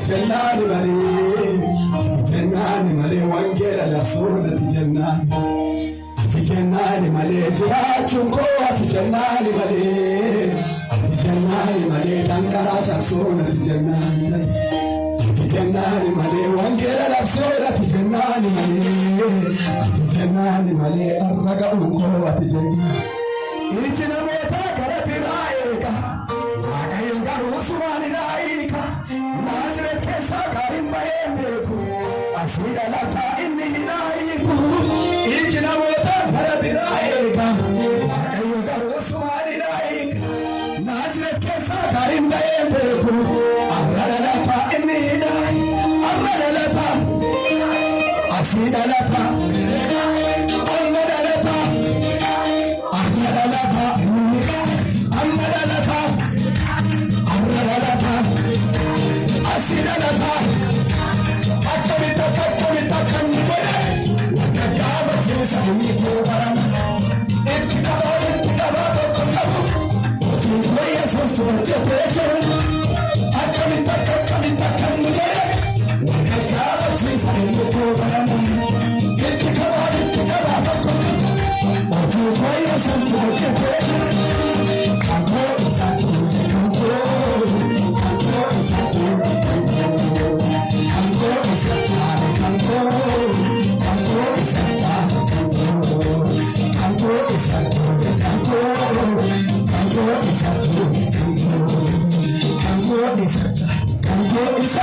jennani male wangela labsona ati jennani male jirachun ko ati jennani male dankara chabsona ati jennani male wangela labsona ati jennani male arraga unko ati jennani ichina meta karabiraeka wakayo garu usmani naika Nazret ke sagarim bayeku asira lata inni naiku ichina meta karabiraeka wakayo garu usmani naika Nazret ke sagarim bayeku arrada lata inni nai arrada lata asira lata Kanko